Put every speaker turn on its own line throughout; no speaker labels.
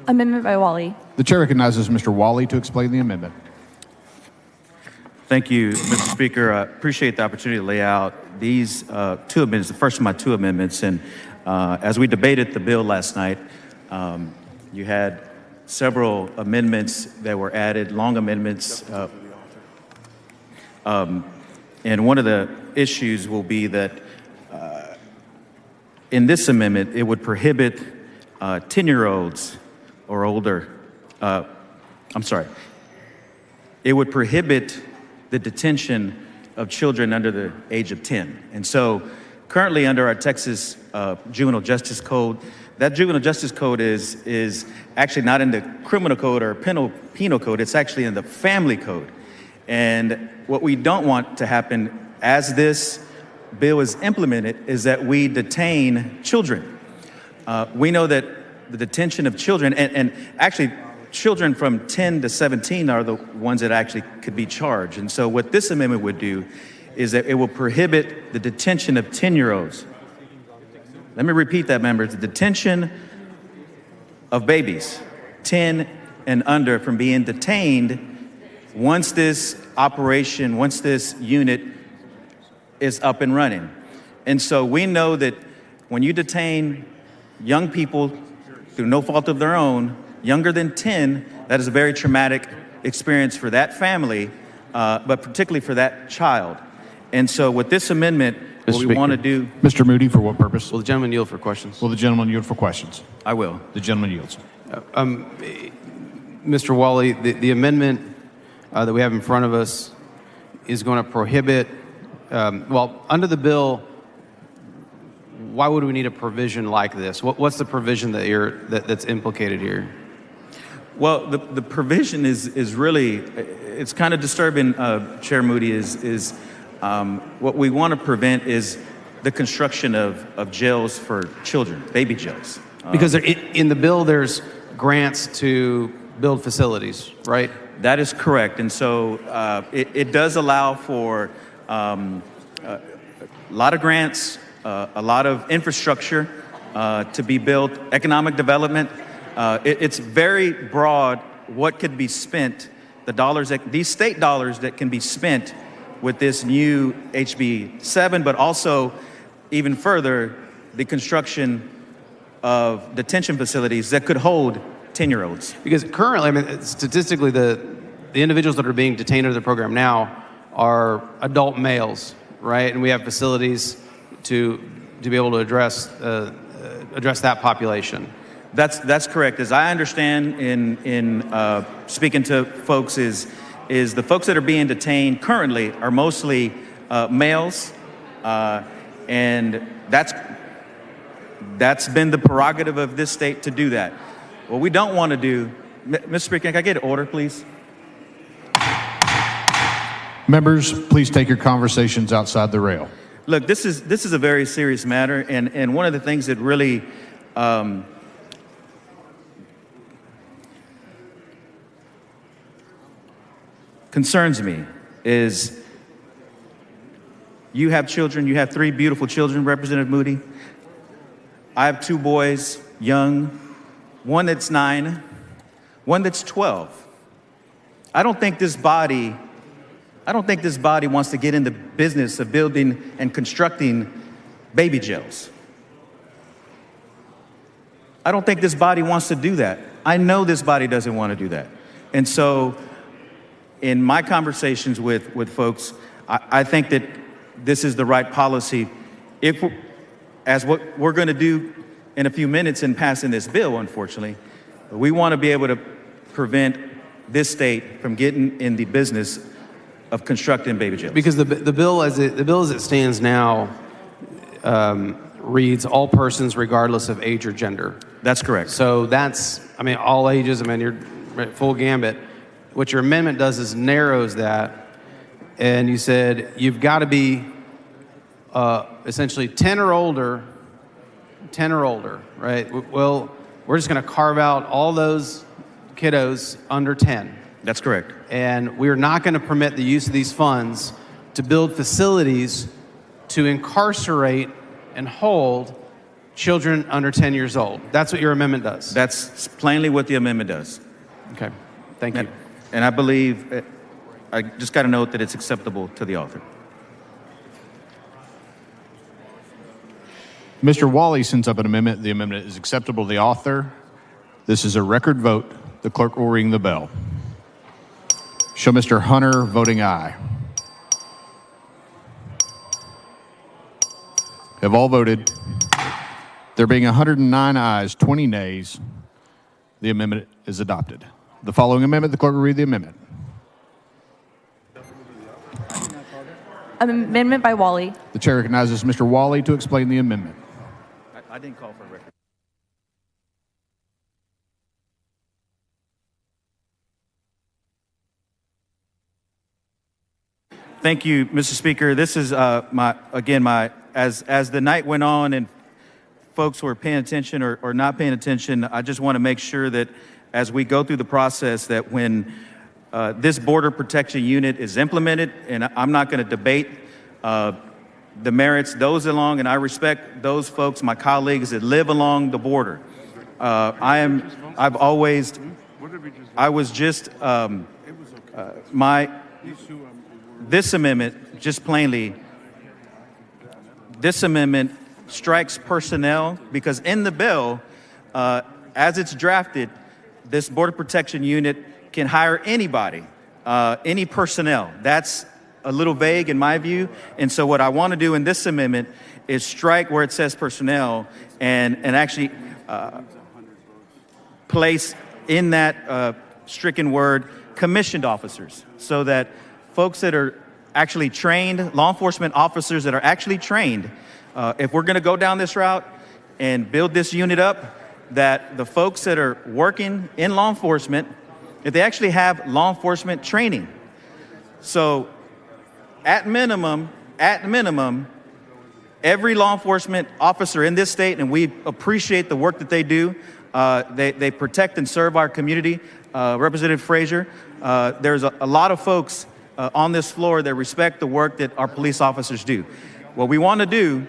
Amendment by Walle.
The chair recognizes Mr. Walle to explain the amendment.
Thank you, Mr. Speaker. I appreciate the opportunity to lay out these two amendments, the first of my two amendments. And as we debated the bill last night, you had several amendments that were added, long amendments. And one of the issues will be that in this amendment, it would prohibit 10-year-olds or older. It would prohibit the detention of children under the age of 10. And so currently under our Texas Juvenile Justice Code, that Juvenile Justice Code is actually not in the criminal code or penal code, it's actually in the family code. And what we don't want to happen as this bill is implemented is that we detain children. We know that the detention of children, and actually children from 10 to 17 are the ones that actually could be charged. And so what this amendment would do is that it will prohibit the detention of 10-year-olds. Let me repeat that, members. The detention of babies, 10 and under, from being detained once this unit is up and running. And so we know that when you detain young people through no fault of their own, younger than 10, that is a very traumatic experience for that family, but particularly for that child. And so with this amendment, what we want to do...
Mr. Moody, for what purpose?
Will the gentleman yield for questions?
Will the gentleman yield for questions?
I will.
The gentleman yields.
Mr. Walle, the amendment that we have in front of us is going to prohibit, under the bill, why would we need a provision like this? What's the provision that's implicated here?
Well, the provision is really, it's kind of disturbing, Chair Moody, is what we want to prevent is the construction of jails for children, baby jails.
Because in the bill, there's grants to build facilities, right?
That is correct. And so it does allow for a lot of grants, a lot of infrastructure to be built, economic development. It's very broad what could be spent, these state dollars that can be spent with this new HB 7, but also even further, the construction of detention facilities that could hold 10-year-olds.
Because currently, statistically, the individuals that are being detained under the program now are adult males, right? And we have facilities to be able to address that population.
That's correct. As I understand in speaking to folks is the folks that are being detained currently are mostly males, and that's been the prerogative of this state to do that. What we don't want to do, Mr. Speaker, can I get an order, please?
Members, please take your conversations outside the rail.
Look, this is a very serious matter, and one of the things that really concerns me is you have children, you have 3 beautiful children, Representative Moody. I have 2 boys, young, one that's 9, one that's 12. I don't think this body wants to get in the business of building and constructing baby jails. I don't think this body wants to do that. I know this body doesn't want to do that. And so in my conversations with folks, I think that this is the right policy. As what we're going to do in a few minutes in passing this bill, unfortunately, we want to be able to prevent this state from getting in the business of constructing baby jails.
Because the bill as it stands now reads all persons regardless of age or gender.
That's correct.
So that's, all ages, you're full gambit. What your amendment does is narrows that, and you said you've got to be essentially 10 or older, right? Well, we're just going to carve out all those kiddos under 10.
That's correct.
And we're not going to permit the use of these funds to build facilities to incarcerate and hold children under 10 years old. That's what your amendment does.
That's plainly what the amendment does.
Okay, thank you.
And I believe, I just got to note that it's acceptable to the author.
Mr. Walle sends up an amendment. The amendment is acceptable to the author. This is a record vote. The clerk will ring the bell. Show Mr. Hunter voting aye. Have all voted. There being 109 ayes, 20 nays, the amendment is adopted. The following amendment, the clerk will read the amendment.
Amendment by Walle.
The chair recognizes Mr. Walle to explain the amendment.
I didn't call for a record. Thank you, Mr. Speaker. This is as the night went on and folks were paying attention or not paying attention, I just want to make sure that as we go through the process that when this border protection unit is implemented, and I'm not going to debate the merits, and I respect those folks, my colleagues that live along the border. This amendment, just plainly, this amendment strikes personnel because in the bill, as it's drafted, this border protection unit can hire anybody, any personnel. That's a little vague in my view. And so what I want to do in this amendment is strike where it says personnel and actually place in that stricken word commissioned officers, so that folks that are actually trained, law enforcement officers that are actually trained, if we're going to go down this route and build this unit up, that the folks that are working in law enforcement, if they actually have law enforcement training. So at minimum, every law enforcement officer in this state, and we appreciate the work that they do, they protect and serve our community. Representative Frazier, there's a lot of folks on this floor that respect the work that our police officers do. What we want to do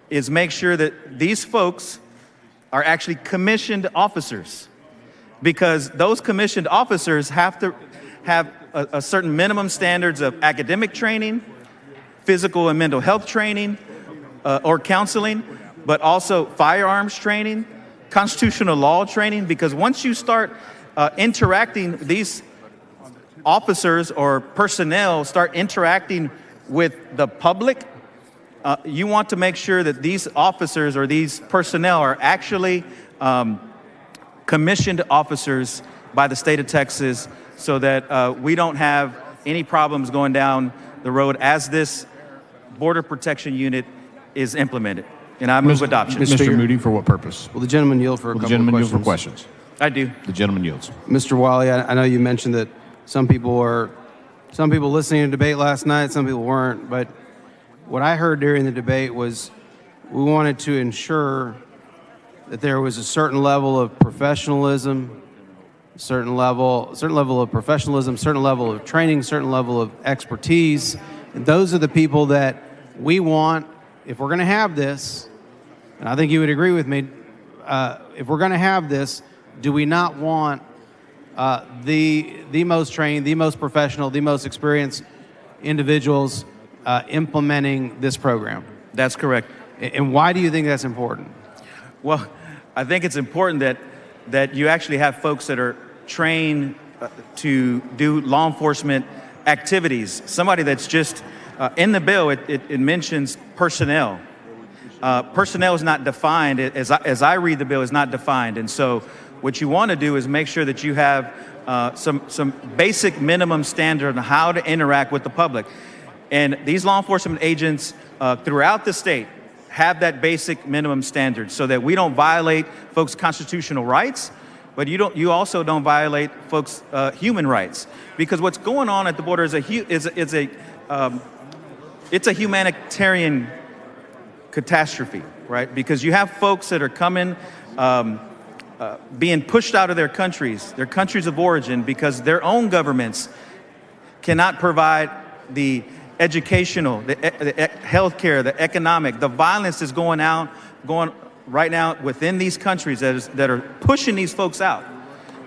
is make sure that these folks are actually commissioned officers, because those commissioned officers have to have a certain minimum standards of academic training, physical and mental health training, or counseling, but also firearms training, constitutional law training, because once you start interacting, these officers or personnel start interacting with the public, you want to make sure that these officers or these personnel are actually commissioned officers by the state of Texas, so that we don't have any problems going down the road as this border protection unit is implemented. And I move adoption.
Mr. Moody, for what purpose?
Will the gentleman yield for a couple of questions?
Yield for questions?
I do.
The gentleman yields.
Mr. Walle, I know you mentioned that some people listening to the debate last night, some people weren't, but what I heard during the debate was we wanted to ensure that there was a certain level of professionalism, certain level of professionalism, certain level of training, certain level of expertise. And those are the people that we want, if we're going to have this, and I think you would agree with me, if we're going to have this, do we not want the most trained, the most professional, the most experienced individuals implementing this program?
That's correct.
And why do you think that's important?
Well, I think it's important that you actually have folks that are trained to do law enforcement activities. Somebody that's just, in the bill, it mentions personnel. Personnel is not defined, as I read the bill, is not defined. And so what you want to do is make sure that you have some basic minimum standard on how to interact with the public. And these law enforcement agents throughout the state have that basic minimum standard, so that we don't violate folks' constitutional rights, but you also don't violate folks' human rights. Because what's going on at the border is it's a humanitarian catastrophe, right? Because you have folks that are coming, being pushed out of their countries of origin, because their own governments cannot provide the educational, the healthcare, the economic, the violence is going right now within these countries that are pushing these folks out.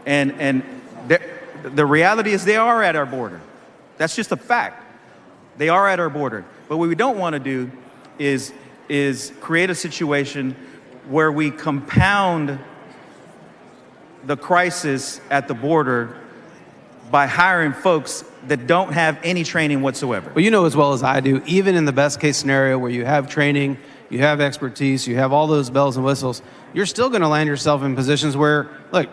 And the reality is they are at our border. That's just a fact. They are at our border. But what we don't want to do is create a situation where we compound the crisis at the border by hiring folks that don't have any training whatsoever.
Well, you know as well as I do, even in the best case scenario where you have training, you have expertise, you have all those bells and whistles, you're still going to land yourself in positions where, look,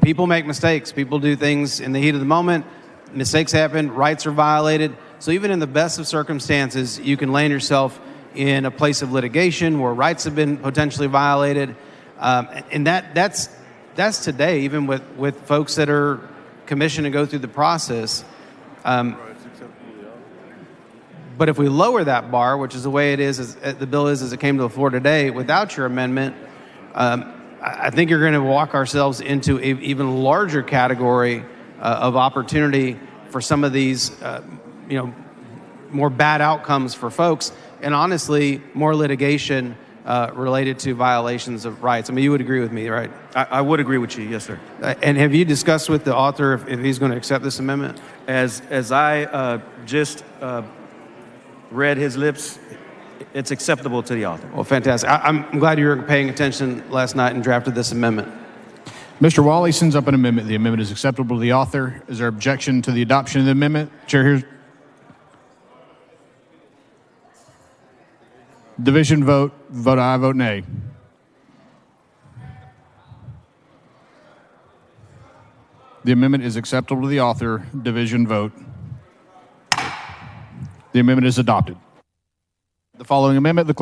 people make mistakes. People do things in the heat of the moment. Mistakes happen. Rights are violated. So even in the best of circumstances, you can land yourself in a place of litigation where rights have been potentially violated. And that's today, even with folks that are commissioned to go through the process. But if we lower that bar, which is the way it is, as the bill is as it came to the floor today, without your amendment, I think you're going to walk ourselves into an even larger category of opportunity for some of these, more bad outcomes for folks, and honestly, more litigation related to violations of rights. I mean, you would agree with me, right?
I would agree with you, yes, sir.
And have you discussed with the author if he's going to accept this amendment?
As I just read his lips, it's acceptable to the author.
Well, fantastic. I'm glad you were paying attention last night and drafted this amendment.
Mr. Walle sends up an amendment. The amendment is acceptable to the author. Is there objection to the adoption of the amendment? Chair hears. Division vote. Vote aye, vote nay. The amendment is acceptable to the author. Division vote. The amendment is adopted. The following amendment, the